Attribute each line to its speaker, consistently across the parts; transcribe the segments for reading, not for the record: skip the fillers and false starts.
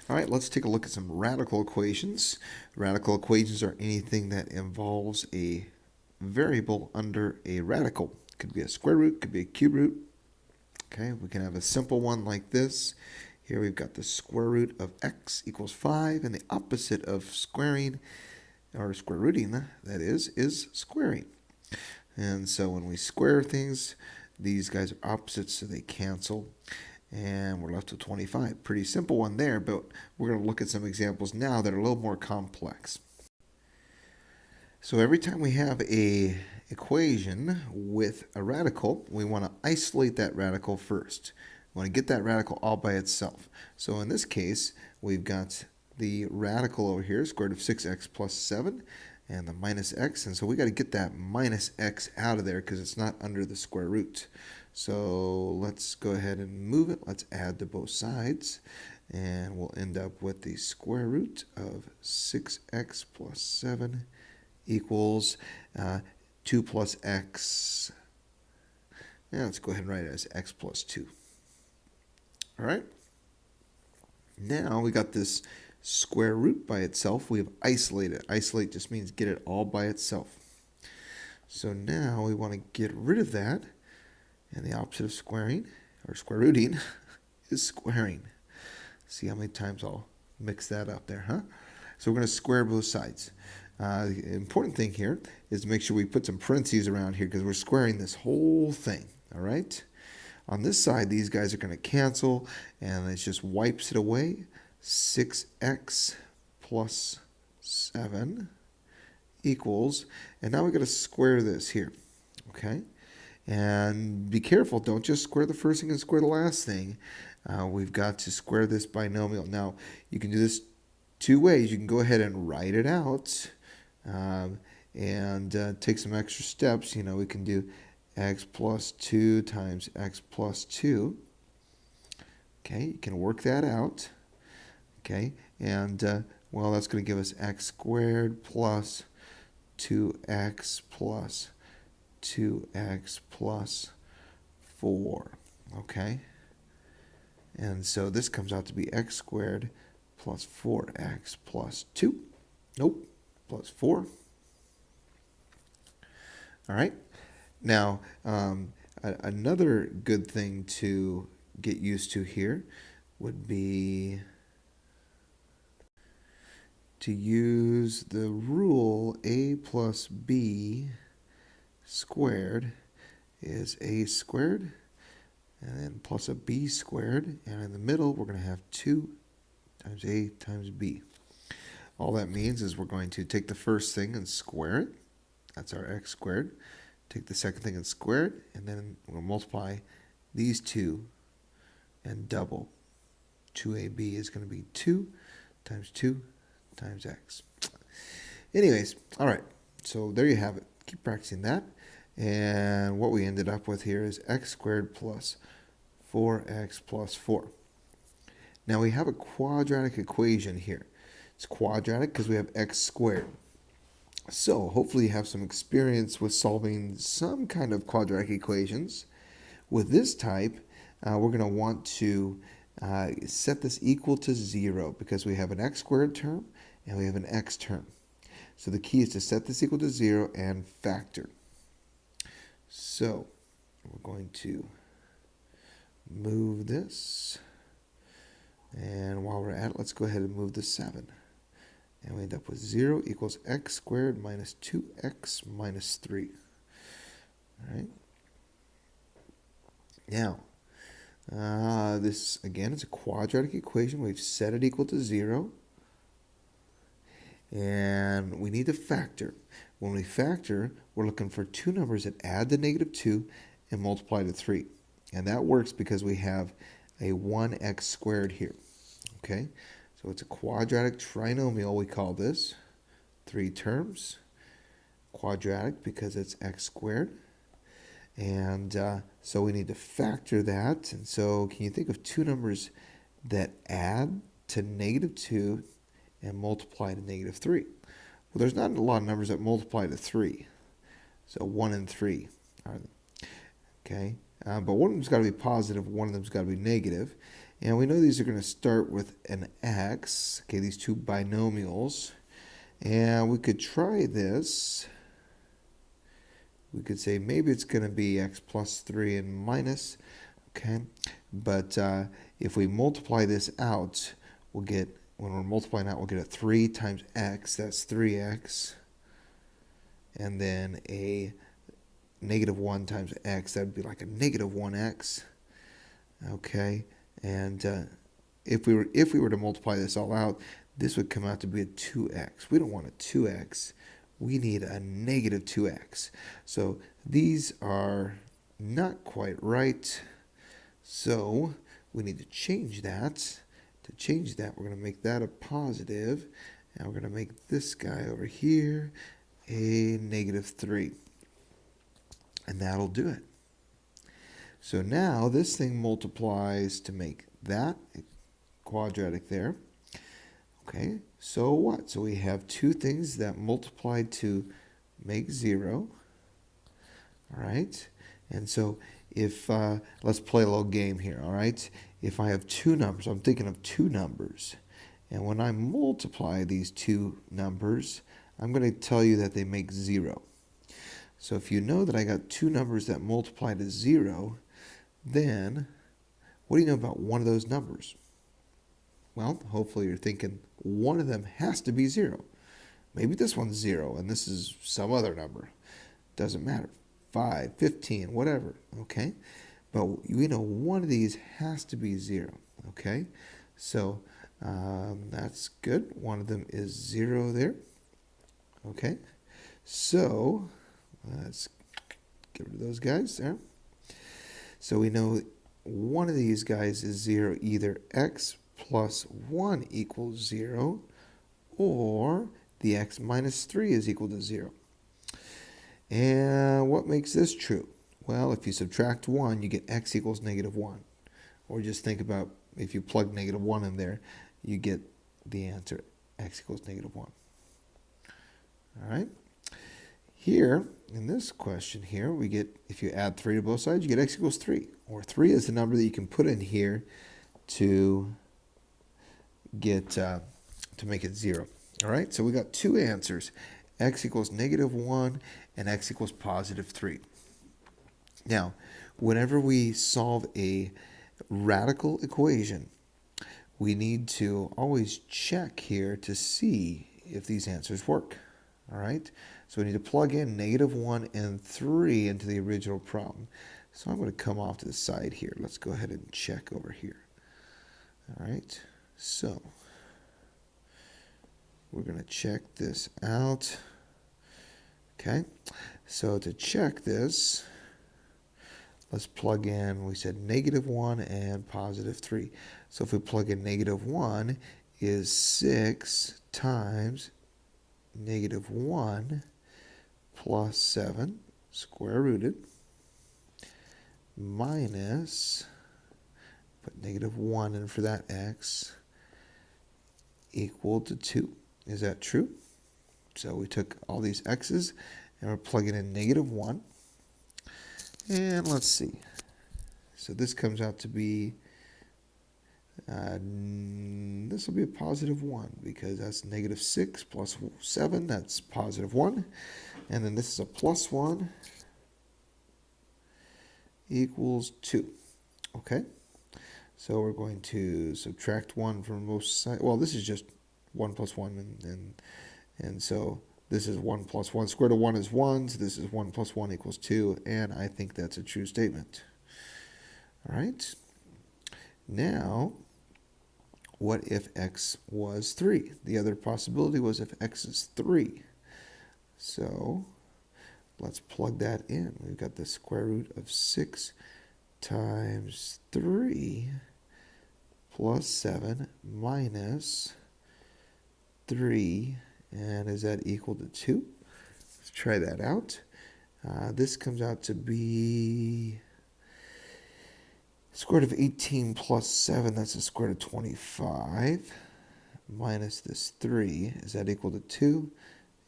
Speaker 1: All right, let's take a look at some radical equations. Radical equations are anything that involves a variable under a radical. Could be a square root, could be a cube root. Okay, we can have a simple one like this. Here we've got the square root of x equals 5, and the opposite of squaring, or square rooting, that is squaring. And so when we square things, these guys are opposites, so they cancel. And we're left with 25. Pretty simple one there, but we're going to look at some examples now that are a little more complex. So every time we have a equation with a radical, we want to isolate that radical first. We want to get that radical all by itself. So in this case, we've got the radical over here, square root of 6x plus 7, and the minus x. And so we got to get that minus x out of there because it's not under the square root. So let's go ahead and move it. Let's add to both sides. And we'll end up with the square root of 6x plus 7 equals 2 plus x. Now let's go ahead and write it as x plus 2. All right. Now we got this square root by itself. We have isolated. Isolate just means get it all by itself. So now we want to get rid of that. And the opposite of squaring, or square rooting, is squaring. See how many times I'll mix that up there, huh? So we're going to square both sides. The important thing here is to make sure we put some parentheses around here because we're squaring this whole thing, all right? On this side, these guys are going to cancel, and it just wipes it away. 6x plus 7 equals, and now we've got to square this here, okay? And be careful, don't just square the first thing and square the last thing. We've got to square this binomial. Now, you can do this two ways. You can go ahead and write it out and take some extra steps. You know, we can do x plus 2 times x plus 2. Okay, you can work that out. Okay, and well, that's going to give us x squared plus 2x plus 2x plus 4, okay? And so this comes out to be x squared plus 4x plus 2. Nope, plus 4. All right. Now, another good thing to get used to here would be to use the rule a plus b squared is a squared, and then plus a b squared, and in the middle we're going to have 2 times a times b. All that means is we're going to take the first thing and square it. That's our x squared. Take the second thing and square it, and then we'll multiply these two and double. 2ab is going to be 2 times x. Anyways, all right, so there you have it. Keep practicing that. And what we ended up with here is x squared plus 4x plus 4. Now we have a quadratic equation here. It's quadratic because we have x squared. So hopefully you have some experience with solving some kind of quadratic equations. With this type, we're going to want to set this equal to 0 because we have an x squared term and we have an x term. So the key is to set this equal to 0 and factor. So we're going to move this. And while we're at it, let's go ahead and move the 7. And we end up with 0 equals x squared minus 2x minus 3. All right. Now, this, again, is a quadratic equation. We've set it equal to 0. And we need to factor. When we factor, we're looking for two numbers that add to -2 and multiply to 3. And that works because we have a 1x squared here. Okay, so it's a quadratic trinomial, we call this. 3 terms. Quadratic because it's x squared. And so we need to factor that. And so can you think of two numbers that add to -2 and multiply to -3? Well, there's not a lot of numbers that multiply to 3. So 1 and 3 are, okay? But one of them's got to be positive, one of them's got to be negative. And we know these are going to start with an x, okay, these two binomials. And we could try this. We could say maybe it's going to be x plus 3 and minus, okay? But if we multiply this out, we'll get, when we're multiplying out, we'll get a 3 times x, that's 3x. And then a negative 1 times x, that would be like a negative 1x, okay? And if we were to multiply this all out, this would come out to be a 2x. We don't want a 2x. We need a negative 2x. So these are not quite right. So we need to change that. To change that, we're going to make that a positive, and we're going to make this guy over here a negative 3. And that'll do it. So now this thing multiplies to make that quadratic there. Okay, so what? So we have two things that multiplied to make 0. All right, and so if, let's play a little game here, all right? If I have two numbers, I'm thinking of two numbers, and when I multiply these two numbers, I'm going to tell you that they make 0. So if you know that I got two numbers that multiply to 0, then what do you know about one of those numbers? Well, hopefully you're thinking one of them has to be 0. Maybe this one's 0 and this is some other number. Doesn't matter. 5, 15, whatever, okay? But you know one of these has to be 0, okay? So that's good. One of them is 0 there, okay? So let's get rid of those guys there. So we know one of these guys is 0, either x plus 1 equals 0, or the x minus 3 is equal to 0. And what makes this true? Well, if you subtract 1, you get x equals negative 1. Or just think about if you plug negative 1 in there, you get the answer, x equals negative 1. All right? Here, in this question here, we get, if you add 3 to both sides, you get x equals 3. Or 3 is the number that you can put in here to get, to make it 0. All right, so we got two answers, x equals negative 1 and x equals positive 3. Now, whenever we solve a radical equation, we need to always check here to see if these answers work. All right, so we need to plug in negative 1 and 3 into the original problem. So I'm going to come off to the side here. Let's go ahead and check over here. All right, so we're going to check this out. Okay, so to check this, let's plug in, we said negative 1 and positive 3. So if we plug in negative 1 is 6 times negative 1 plus 7 square rooted minus, put negative 1 in for that x, equal to 2. Is that true? So we took all these x's and we're plugging in negative 1. And let's see. So this comes out to be, this will be a positive 1 because that's negative 6 plus 7, that's positive 1. And then this is a plus 1 equals 2. Okay? So we're going to subtract 1 from both sides. Well, this is just 1 plus 1, and so this is 1 plus 1. Square root of 1 is 1, so this is 1 plus 1 equals 2, and I think that's a true statement. All right. Now, what if x was 3? The other possibility was if x is 3. So let's plug that in. We've got the square root of 6 times 3 plus 7 minus 3, and is that equal to 2? Let's try that out. This comes out to be square root of 18 plus 7, that's the square root of 25, minus this 3, is that equal to 2?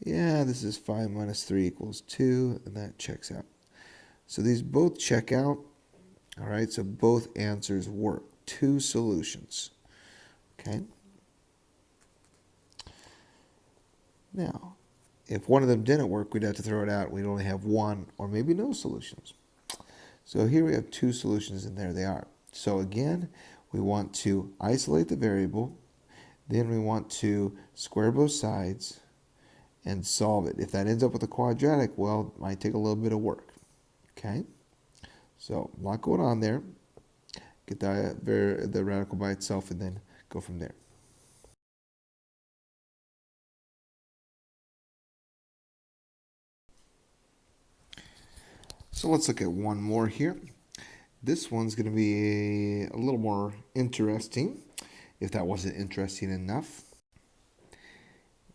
Speaker 1: Yeah, this is 5 minus 3 equals 2, and that checks out. So these both check out. All right, so both answers work. two solutions. Okay. Now, if one of them didn't work, we'd have to throw it out. We'd only have one or maybe no solutions. So here we have two solutions, and there they are. So again, we want to isolate the variable. Then we want to square both sides and solve it. If that ends up with a quadratic, well, it might take a little bit of work. Okay? So a lot going on there. Get the radical by itself and then go from there. So let's look at one more here. This one's going to be a little more interesting, if that wasn't interesting enough.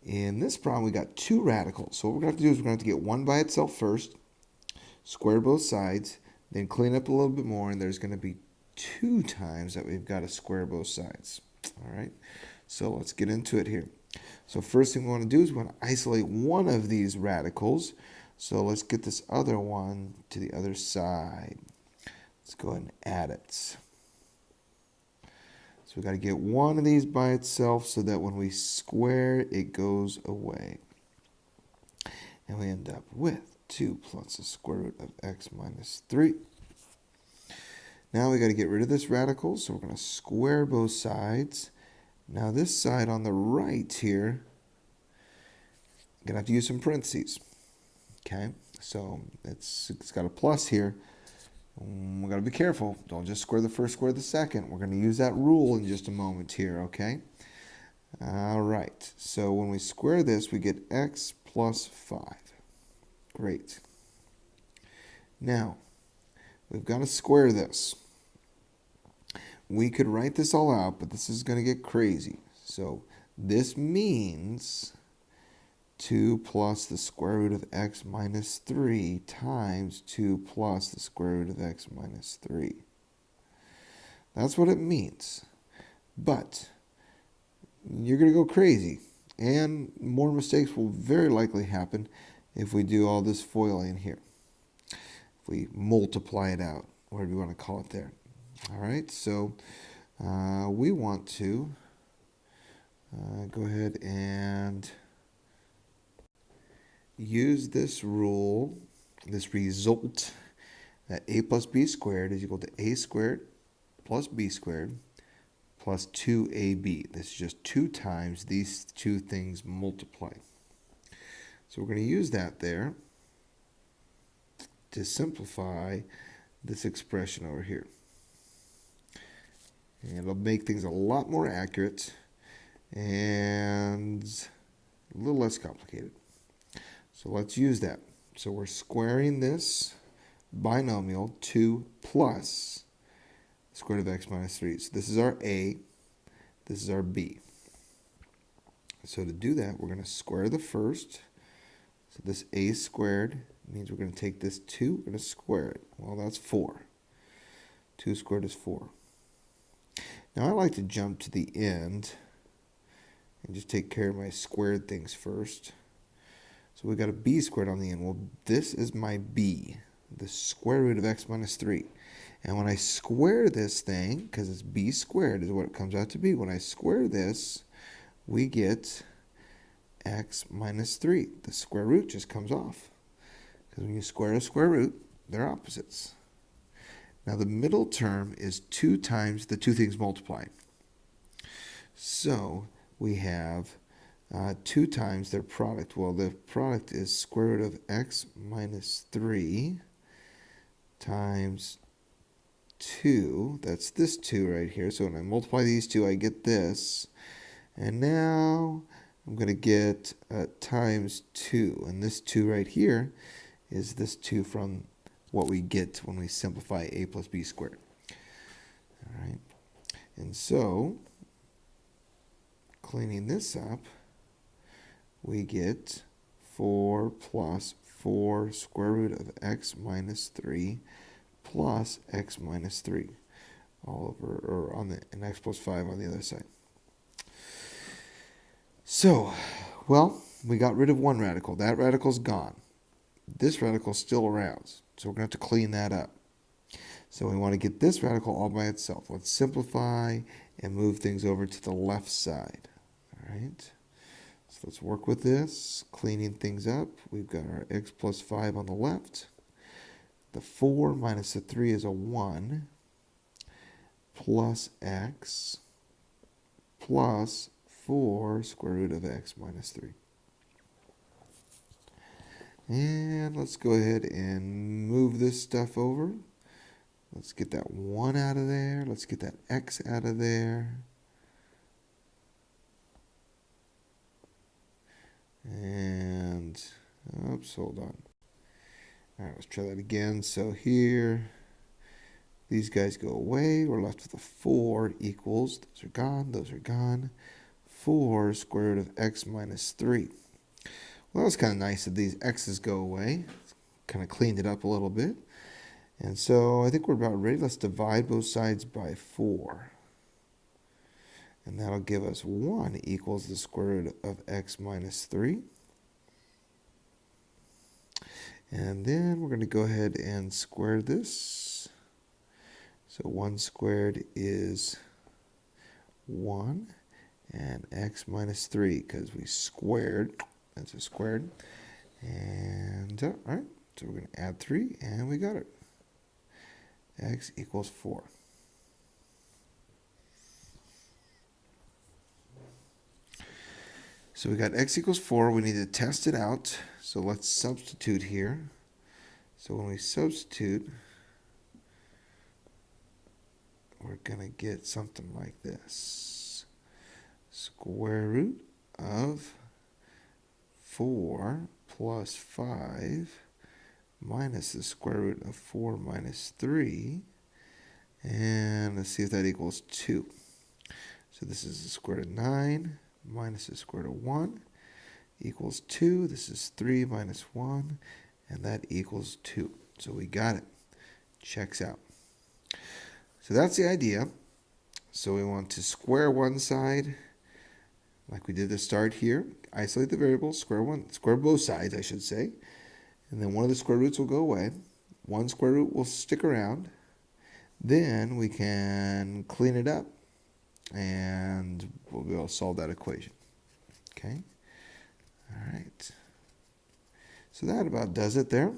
Speaker 1: In this problem, we got two radicals. So what we're going to have to do is we're going to have to get one by itself first, square both sides, then clean up a little bit more, and there's going to be two times that we've got to square both sides. All right, so let's get into it here. So first thing we want to do is we want to isolate one of these radicals. So let's get this other one to the other side. Let's go ahead and add it. So we got to get one of these by itself so that when we square it goes away. And we end up with 2 plus the square root of x minus 3. Now we got to get rid of this radical, so we're going to square both sides. Now this side on the right here, I'm going to have to use some parentheses. Okay, so it's got a plus here. We got to be careful. Don't just square the first, square the second. We're going to use that rule in just a moment here, okay? All right, so when we square this, we get x plus 5. Great. Now, we've got to square this. We could write this all out, but this is going to get crazy. So this means 2 plus the square root of x minus 3 times 2 plus the square root of x minus 3. That's what it means. But you're going to go crazy, and more mistakes will very likely happen if we do all this foiling here. If we multiply it out, whatever you want to call it there. All right, so we want to go ahead and use this rule, this result, that a plus b squared is equal to a squared plus b squared plus 2ab. This is just 2 times these two things multiply. So we're going to use that there to simplify this expression over here. And it'll make things a lot more accurate and a little less complicated. So let's use that. So we're squaring this binomial 2 plus the square root of x minus 3. So this is our a, this is our b. So to do that, we're going to square the first. So this a squared means we're going to take this 2, we're going to square it. Well, that's 4. 2 squared is 4. Now I like to jump to the end and just take care of my squared things first. So we got a b squared on the end. Well, this is my b, the square root of x minus 3. And when I square this thing, because it's b squared is what it comes out to be, when I square this, we get x minus 3. The square root just comes off. Because when you square a square root, they're opposites. Now the middle term is 2 times the two things multiplied. So we have 2 times their product. Well, the product is square root of x minus 3 times 2. That's this 2 right here. So when I multiply these two, I get this. And now I'm going to get times 2. And this 2 right here is this 2 from what we get when we simplify a plus b squared. All right. And so, cleaning this up, we get 4 plus 4 square root of x minus 3 plus x minus 3 all over, or on the, and x plus 5 on the other side. So, well, we got rid of one radical. That radical's gone. This radical's still around, so we're going to have to clean that up. So we want to get this radical all by itself. Let's simplify and move things over to the left side. All right. So let's work with this, cleaning things up. We've got our x plus 5 on the left. The 4 minus the 3 is a 1 plus x plus 4 square root of x minus 3. And let's go ahead and move this stuff over. Let's get that 1 out of there. Let's get that x out of there. And, oops, hold on. All right, let's try that again. So here, these guys go away. We're left with a 4 equals, those are gone, those are gone. 4 square root of x minus 3. Well, that was kind of nice that these x's go away. Kind of cleaned it up a little bit. And so I think we're about ready. Let's divide both sides by 4. And that'll give us 1 equals the square root of x minus 3. And then we're going to go ahead and square this. So 1 squared is 1. And x minus 3, because we squared. That's a squared. And, all right, so we're going to add 3, and we got it. X equals 4. So we got x equals 4. We need to test it out. So let's substitute here. So when we substitute, we're going to get something like this. Square root of 4 plus 5 minus the square root of 4 minus 3. And let's see if that equals 2. So this is the square root of 9 minus the square root of 1 equals 2. This is 3 minus 1, and that equals 2. So we got it. Checks out. So that's the idea. So we want to square one side, like we did to start here. Isolate the variable, square both sides, I should say. And then one of the square roots will go away. One square root will stick around. Then we can clean it up, and we'll be able to solve that equation. Okay? All right. So that about does it there.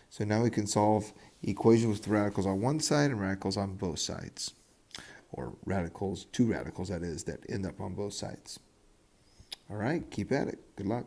Speaker 1: So now we can solve equations with radicals on one side and radicals on both sides. Or radicals, two radicals that is, that end up on both sides. All right, keep at it. Good luck.